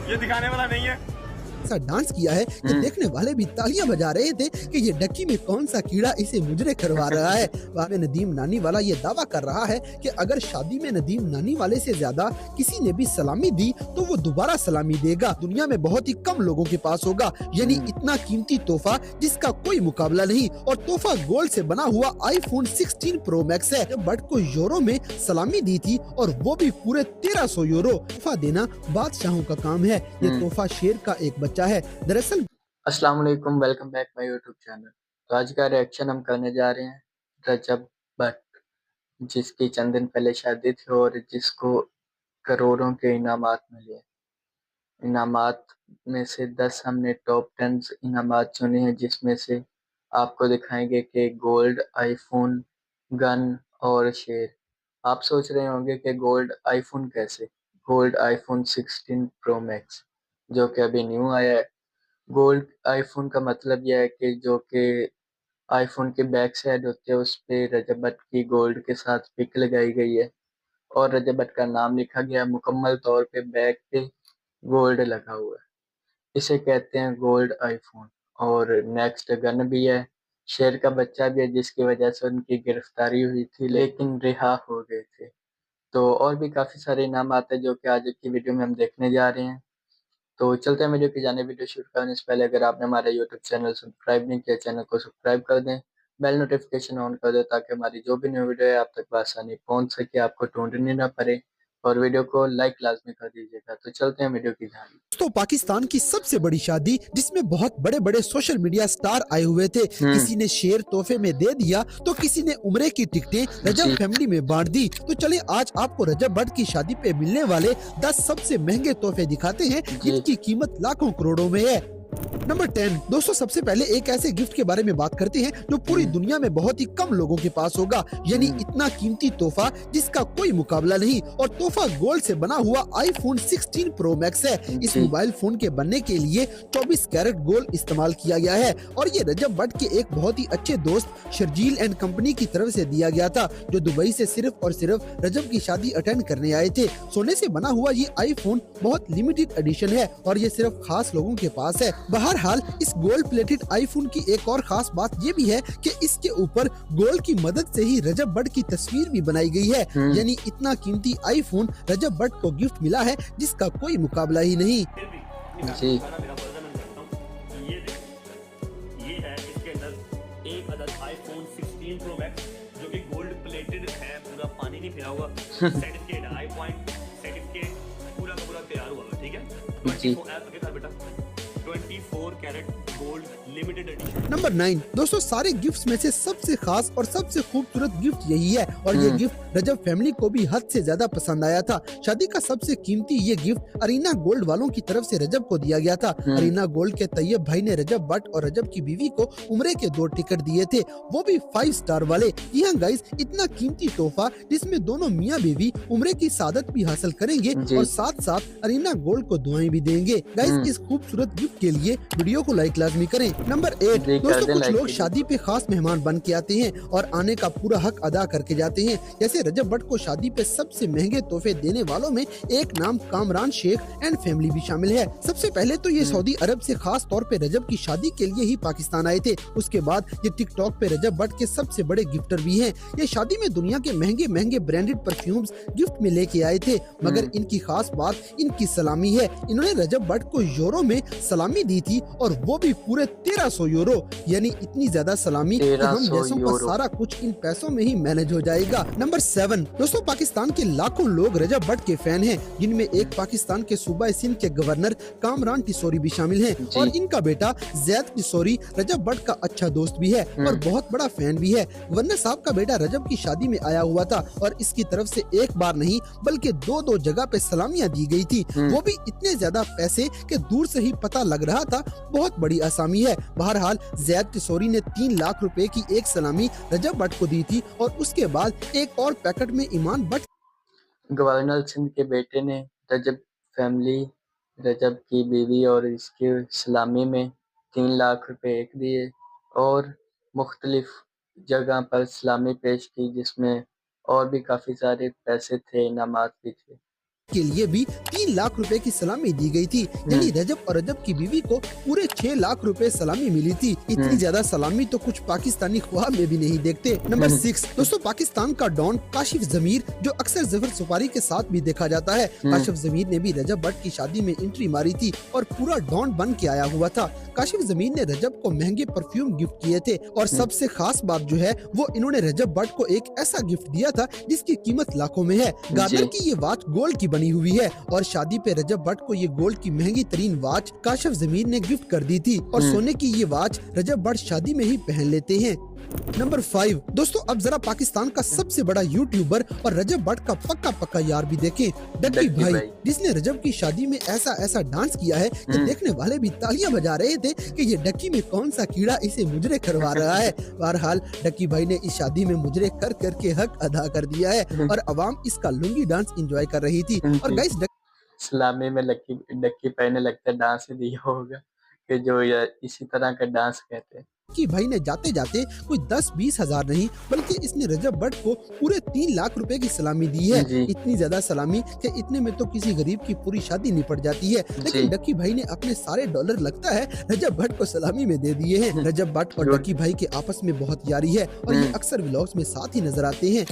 ये दिखाने वाला नहीं है। ऐसा डांस किया है कि देखने वाले भी तालियां बजा रहे थे कि ये डक्की में कौन सा कीड़ा इसे मुजरे करवा रहा है। बाद में नदीम नानी वाला ये दावा कर रहा है कि अगर शादी में नदीम नानी वाले से ज्यादा किसी ने भी सलामी दी तो वो दोबारा सलामी देगा। दुनिया में बहुत ही कम लोगों के पास होगा, यानी इतना कीमती तोहफा जिसका कोई मुकाबला नहीं। और तोहफा गोल्ड से बना हुआ आईफोन 16 प्रो मैक्स है। बट को यूरो में सलामी दी थी और वो भी पूरे 1300 यूरो। तोहफा देना बादशाहों का काम है। ये तोहफा शेर का एक बच्चा है। दरअसल अस्सलाम वालेकुम, welcome back my YouTube channel. तो आज का रिएक्शन हम करने जा रहे हैं रजब भट्ट, जिसकी चंद दिन पहले शादी थी और जिसको करोड़ों के इनामात मिले। इनामात में से 10 हमने टॉप 10 इनामात चुने हैं, जिसमें से आपको दिखाएंगे कि गोल्ड, आईफोन, गन और शेर। आप सोच रहे होंगे कि गोल्ड आईफोन कैसे? गोल्ड आईफोन 16 प्रो मैक्स जो कि अभी न्यू आया है। गोल्ड आईफोन का मतलब यह है कि जो कि आईफोन की बैक साइड होती है उस पे रजब भट्ट की गोल्ड के साथ पिक लगाई गई है और रजब भट्ट का नाम लिखा गया, मुकम्मल तौर पे बैक पे गोल्ड लगा हुआ है। इसे कहते हैं गोल्ड आईफोन। और नेक्स्ट गन भी है, शेर का बच्चा भी है, जिसकी वजह से उनकी गिरफ्तारी हुई थी लेकिन रिहा हो गए थे। तो और भी काफ़ी सारे इनाम आते हैं जो कि आज की वीडियो में हम देखने जा रहे हैं। तो चलते हैं वीडियो की जाने। वीडियो शुरू करने से पहले अगर आपने हमारा यूट्यूब चैनल सब्सक्राइब नहीं किया, चैनल को सब्सक्राइब कर दें, बेल नोटिफिकेशन ऑन कर दें ताकि हमारी जो भी न्यू वीडियो है आप तक बआसानी पहुंच सके, आपको ढूंढनी ना पड़े। और वीडियो को लाइक लाजमी कर दीजिएगा। तो चलते हैं वीडियो की जाने। दोस्तों, पाकिस्तान की सबसे बड़ी शादी जिसमें बहुत बड़े बड़े सोशल मीडिया स्टार आए हुए थे। किसी ने शेर तोहफे में दे दिया तो किसी ने उम्रे की टिकटें रजब फैमिली में बांट दी। तो चलिए आज आपको रजब भट्ट की शादी पे मिलने वाले 10 सबसे महंगे तोहफे दिखाते हैं जिनकी कीमत लाखों करोड़ों में है। नंबर 10 दोस्तों, सबसे पहले एक ऐसे गिफ्ट के बारे में बात करते हैं जो पूरी दुनिया में बहुत ही कम लोगों के पास होगा, यानी इतना कीमती तोहफा जिसका कोई मुकाबला नहीं। और तोहफा गोल्ड से बना हुआ आईफोन 16 प्रो मैक्स है। इस मोबाइल फोन के बनने के लिए 24 कैरेट गोल्ड इस्तेमाल किया गया है और ये रजब भट्ट के एक बहुत ही अच्छे दोस्त शर्जील एंड कंपनी की तरफ से दिया गया था, जो दुबई से सिर्फ और सिर्फ रजब की शादी अटेंड करने आए थे। सोने से बना हुआ ये आईफोन बहुत लिमिटेड एडिशन है और ये सिर्फ खास लोगों के पास है। बहरहाल इस गोल्ड प्लेटेड आईफोन की एक और खास बात ये भी है कि इसके ऊपर गोल्ड की मदद से ही रजब भट्ट की तस्वीर भी बनाई गई है, यानी इतना कीमती आईफोन रजब भट्ट को गिफ्ट मिला है जिसका कोई मुकाबला ही नहीं। जी ये है इसके अंदर एक अदद आईफोन 16 प्रो मैक्स जो कि गोल्ड प्लेटेड है, पूरा पानी नहीं फिरा हुआ। सर्टिफिकेट है, आई पॉइंट सर्टिफिकेट पूरा का पूरा तैयार हुआ है, ठीक है। 24 बेटा 24 carat gold limited edition. Number 9 दोस्तों, सारे गिफ्ट्स में से सबसे खास और सबसे खूबसूरत गिफ्ट यही है और ये गिफ्ट रजब फैमिली को भी हद से ज्यादा पसंद आया था। शादी का सबसे कीमती ये गिफ्ट अरीना गोल्ड वालों की तरफ से रजब को दिया गया था। अरीना गोल्ड के तैयब भाई ने रजब भट्ट और रजब की बीवी को उम्रे के 2 टिकट दिए थे, वो भी 5 स्टार वाले। यहाँ गाइस, इतना कीमती तोहफा जिसमें दोनों मियाँ बीवी उम्रे की सादत भी हासिल करेंगे और साथ साथ अरीना गोल्ड को दुआएं भी देंगे। गाइस, इस खूबसूरत गिफ्ट के लिए वीडियो को लाइक लाजमी करें। नंबर 8 दोस्तों, कुछ लोग शादी पे खास मेहमान बन के आते हैं और आने का पूरा हक अदा करके जाते हैं। जैसे रजब भट्ट को शादी पे सबसे महंगे तोहफे देने वालों में एक नाम कामरान शेख एंड फैमिली भी शामिल है। सबसे पहले तो ये सऊदी अरब से खास तौर पे रजब की शादी के लिए ही पाकिस्तान आए थे। उसके बाद ये टिकटॉक पे रजब भट्ट के सबसे बड़े गिफ्टर भी हैं। ये शादी में दुनिया के महंगे महंगे ब्रांडेड परफ्यूम्स गिफ्ट में लेके आए थे, मगर इनकी खास बात इनकी सलामी है। इन्होंने रजब भट्ट को यूरो में सलामी दी थी और वो भी पूरे 1300 यूरो, यानी इतनी ज्यादा सलामी कि हम जैसों का सारा कुछ इन पैसों में ही मैनेज हो जाएगा। नंबर 7 दोस्तों, पाकिस्तान के लाखों लोग रजब भट्ट के फैन हैं, जिनमें एक पाकिस्तान के सूबा सिंध के गवर्नर कामरान टिसोरी भी शामिल हैं और इनका बेटा जैद टिसोरी रजब भट्ट का अच्छा दोस्त भी है और बहुत बड़ा फैन भी है। गवर्नर साहब का बेटा रजब की शादी में आया हुआ था और इसकी तरफ से एक बार नहीं बल्कि 2 जगह पे सलामियां दी गई थी, वो भी इतने ज्यादा पैसे कि दूर से ही पता लग रहा था बहुत बड़ी आसामी है। बहरहाल जैद टिसोरी ने 3 लाख रुपए की एक सलामी रजब भट्ट को दी थी और उसके बाद एक और पैकेट में ईमान भट्ट गवर्नर सिंध के बेटे ने रजब फैमिली, रजब की बीवी और इसकी सलामी में 3 लाख रुपए एक दिए और मुख्तलिफ जगह पर सलामी पेश की, जिसमें और भी काफ़ी सारे पैसे थे, इनामात भी थे। के लिए भी 3 लाख रुपए की सलामी दी गई थी। यानी रजब और रजब की बीवी को पूरे 6 लाख रुपए सलामी मिली थी। इतनी ज्यादा सलामी तो कुछ पाकिस्तानी ख्वाब में भी नहीं देखते। नंबर 6 दोस्तों, पाकिस्तान का डॉन काशिफ जमीर, जो अक्सर जफर सुपारी के साथ भी देखा जाता है। काशिफ जमीर ने भी रजब भट्ट की शादी में एंट्री मारी थी और पूरा डॉन बन के आया हुआ था। काशिफ जमीर ने रजब को महंगे परफ्यूम गिफ्ट किए थे और सबसे खास बात जो है वो इन्होंने रजब भट्ट को एक ऐसा गिफ्ट दिया था जिसकी कीमत लाखों में है। गार्डनर की ये वॉच गोल्ड की बनी हुई है और शादी पे रजब भट्ट को ये गोल्ड की महंगी तरीन वॉच काशिफ जमीर ने गिफ्ट कर दी थी और सोने की ये वॉच रजब भट्ट शादी में ही पहन लेते हैं। नंबर 5 दोस्तों, अब जरा पाकिस्तान का सबसे बड़ा यूट्यूबर और रजब भट्ट का पक्का यार भी देखें, डक्की भाई, जिसने रजब की शादी में ऐसा डांस किया है कि देखने वाले भी तालियां बजा रहे थे कि ये डक्की में कौन सा कीड़ा इसे मुजरे करवा रहा है। बहरहाल डक्की भाई ने इस शादी में मुजरे कर करके हक अदा कर दिया है और अवाम इसका लुंगी डांस एंजॉय कर रही थी। और गाइस सलामी में डक्की भाई ने लगता है डांस ही दिया होगा कि जो इसी तरह का डांस कहते हैं। कि भाई ने जाते जाते कोई 10-20 हजार नहीं बल्कि इसने रजब भट्ट को पूरे 3 लाख रुपए की सलामी दी है। इतनी ज्यादा सलामी कि इतने में तो किसी गरीब की पूरी शादी निपट जाती है। लेकिन डक्की भाई ने अपने सारे डॉलर लगता है रजब भट्ट को सलामी में दे दिए हैं। रजब भट्ट और डक्की भाई के आपस में बहुत यारी है और ये अक्सर व्लॉग्स में साथ ही नजर आते हैं।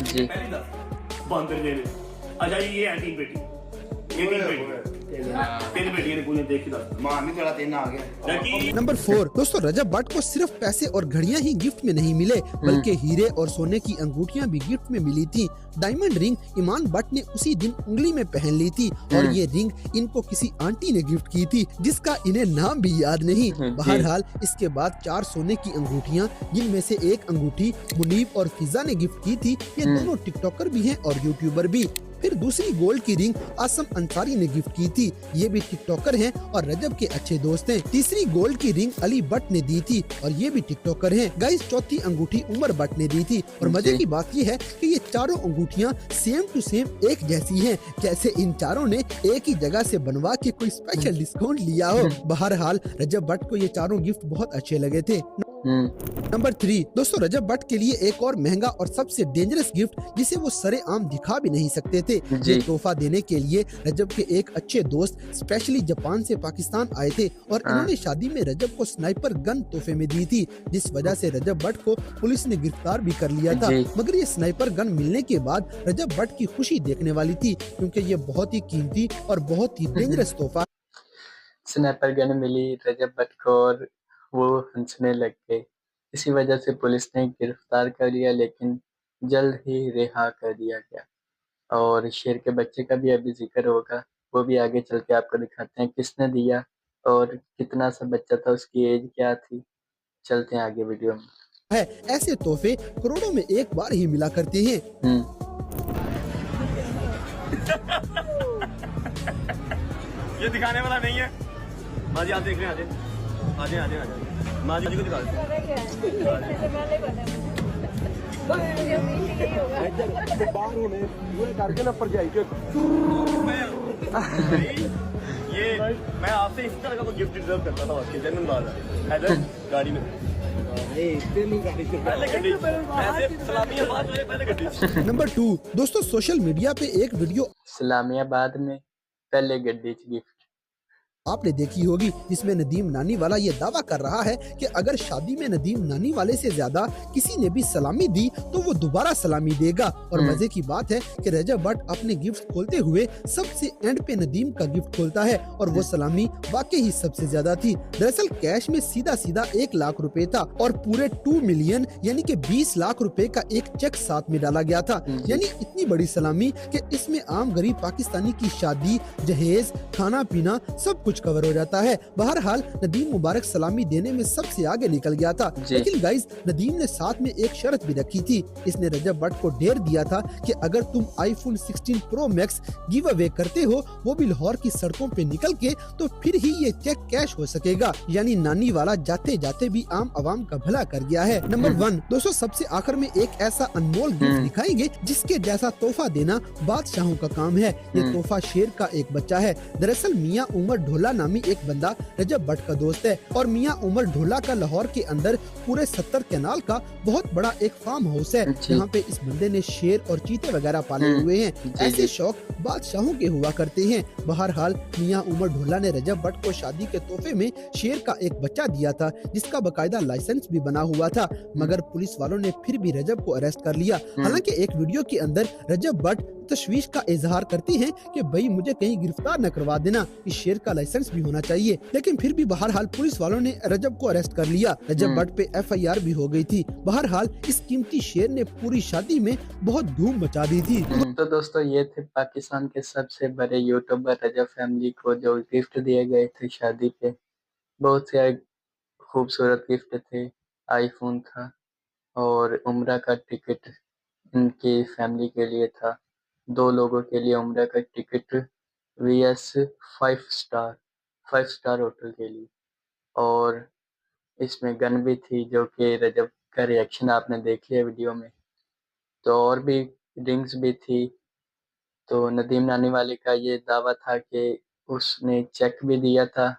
नंबर 4 दोस्तों, रजब भट्ट को सिर्फ पैसे और घड़ियां ही गिफ्ट में नहीं मिले बल्कि हीरे और सोने की अंगूठियां भी गिफ्ट में मिली थी। डायमंड रिंग ईमान भट्ट ने उसी दिन उंगली में पहन ली थी और ये रिंग इनको किसी आंटी ने गिफ्ट की थी जिसका इन्हें नाम भी याद नहीं। बहरहाल इसके बाद 4 सोने की अंगूठियां, जिनमें से एक अंगूठी मुनीब और फिजा ने गिफ्ट की थी। ये दोनों टिकटॉकर भी हैं और यूट्यूबर भी। फिर दूसरी गोल्ड की रिंग आसम अंसारी ने गिफ्ट की थी, ये भी टिकटॉकर हैं और रजब के अच्छे दोस्त हैं। तीसरी गोल्ड की रिंग अली भट्ट ने दी थी और ये भी टिकटॉकर हैं। गाइस, चौथी अंगूठी उमर भट्ट ने दी थी और मजे की बात ये है कि ये चारों अंगूठियां सेम टू सेम एक जैसी हैं, जैसे इन चारों ने एक ही जगह से बनवा के कोई स्पेशल डिस्काउंट लिया हो। बहरहाल रजब भट्ट को ये चारों गिफ्ट बहुत अच्छे लगे थे। नंबर 3 दोस्तों, रजब भट्ट के लिए एक और महंगा और सबसे डेंजरस गिफ्ट जिसे वो सरेआम दिखा भी नहीं सकते थे। ये तोहफा देने के लिए रजब के एक अच्छे दोस्त स्पेशली जापान से पाकिस्तान आए थे और इन्होंने शादी में रजब को स्नाइपर गन तोहफे में दी थी, जिस वजह से रजब भट्ट को पुलिस ने गिरफ्तार भी कर लिया था। मगर ये स्नाइपर गन मिलने के बाद रजब भट्ट की खुशी देखने वाली थी, क्योंकि ये बहुत ही कीमती और बहुत ही डेंजरस तोहफा। स्नाइपर गन मिली रजब भट्ट को और वो हंसने लग गए। इसी वजह से पुलिस ने गिरफ्तार कर लिया, लेकिन जल्द ही रिहा कर दिया गया। और शेर के बच्चे का भी अभी जिक्र होगा, वो भी आगे चल के आपको दिखाते हैं किसने दिया और कितना सा बच्चा था, उसकी एज क्या थी। चलते हैं आगे वीडियो में। है ऐसे तोहफे करोड़ों में एक बार ही मिला करते हैं। ये दिखाने वाला नहीं है। माजी आप देख रहे हैं, आजे माजी जी को दिखा ये मैं आपसे इस तरह का गिफ्ट डिजर्व करता था। आपके जन्म वाला गाड़ी में नंबर 2 दोस्तों, सोशल मीडिया पे एक वीडियो इस्लामाबाद में पहले गड्डी गिफ्ट आपने देखी होगी, जिसमें नदीम नानी वाला ये दावा कर रहा है कि अगर शादी में नदीम नानी वाले से ज्यादा किसी ने भी सलामी दी तो वो दोबारा सलामी देगा। और मजे की बात है कि रजब भट्ट अपने गिफ्ट खोलते हुए सबसे एंड पे नदीम का गिफ्ट खोलता है और वो सलामी वाकई ही सबसे ज्यादा थी। दरअसल कैश में सीधा 1 लाख रुपए था और पूरे 2 मिलियन यानी कि 20 लाख रुपए का एक चेक साथ में डाला गया था। यानी इतनी बड़ी सलामी कि इसमें आम गरीब पाकिस्तानी की शादी, जहेज, खाना पीना सब कुछ कवर हो जाता है। बहरहाल नदीम मुबारक सलामी देने में सबसे आगे निकल गया था। लेकिन गाइस, नदीम ने साथ में एक शर्त भी रखी थी। इसने रजब भट्ट को डेर दिया था कि अगर तुम iPhone 16 pro max give away करते हो, वो भी लाहौर की सड़कों पे निकल के, तो फिर ही ये चेक कैश हो सकेगा। यानी नानी वाला जाते जाते भी आम आवाम का भला कर गया है। नंबर 1 दोस्तों, सबसे आखिर में एक ऐसा अनमोल गिफ्ट दिखाएंगे जिसके जैसा तोहफा देना बादशाहों का काम है। ये तोहफा शेर का एक बच्चा है। दरअसल मियाँ उमर ढोला ढोला नामी एक बंदा रजब भट्ट का दोस्त है और मियां उमर ढोला का लाहौर के अंदर पूरे 70 कैनाल का बहुत बड़ा एक फार्म हाउस है। जी। यहाँ पे इस बंदे ने शेर और चीते वगैरह पाले हुए हैं। जी, ऐसे जी। शौक बादशाहों के हुआ करते हैं। बहरहाल मियां उमर ढोला ने रजब भट्ट को शादी के तोहफे में शेर का एक बच्चा दिया था जिसका बकायदा लाइसेंस भी बना हुआ था, मगर पुलिस वालों ने फिर भी रजब को अरेस्ट कर लिया। हालांकि एक वीडियो के अंदर रजब भट्ट तशवीश का इजहार करती हैं कि भाई मुझे कहीं गिरफ्तार न करवा देना, इस शेर का लाइसेंस भी होना चाहिए। लेकिन फिर भी बहरहाल पुलिस वालों ने रजब को अरेस्ट कर लिया। रजब भट्ट पे FIR भी हो गई थी। बहरहाल इस कीमती शेर ने पूरी शादी में बहुत धूम मचा दी थी। तो दोस्तों ये थे पाकिस्तान के सबसे बड़े यूट्यूबर रजब फैमिली को जो गिफ्ट दिए गए थे शादी पे। बहुत से खूबसूरत गिफ्ट थे, आईफोन था और उम्रा का टिकट इनकी फैमिली के लिए था। 2 लोगों के लिए उम्रा का टिकट VS 5 स्टार होटल के लिए, और इसमें गन भी थी जो कि रजब का रिएक्शन आपने देख लिया वीडियो में। तो और भी रिंग्स भी थी। तो नदीम नानीवाले का ये दावा था कि उसने चेक भी दिया था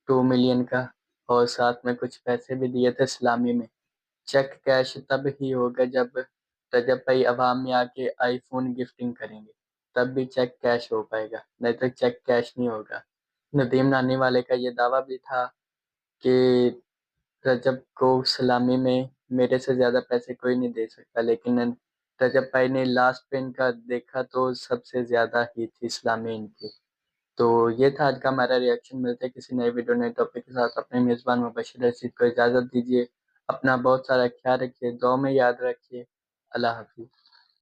2 मिलियन का और साथ में कुछ पैसे भी दिए थे सलामी में। चेक कैश तब ही होगा जब रजब भाई अवाम में आके आईफोन गिफ्टिंग करेंगे, तब भी चेक कैश हो पाएगा, नहीं तो चेक कैश नहीं होगा। नदीम नानीवाले का ये दावा भी था कि रजब को सलामी में मेरे से ज़्यादा पैसे कोई नहीं दे सकता, लेकिन रजब भाई ने लास्ट पे इनका देखा तो सबसे ज़्यादा ही थी सलामी इनकी। तो ये था आज का हमारा रिएक्शन। मिलते हैं किसी नए वीडियो नए टॉपिक के साथ। अपने मेज़बान मुबशिर रशीद को इजाज़त दीजिए। अपना बहुत सारा ख्याल रखिए, दुआ में याद रखिए। अल्लाह हाफ़िज़।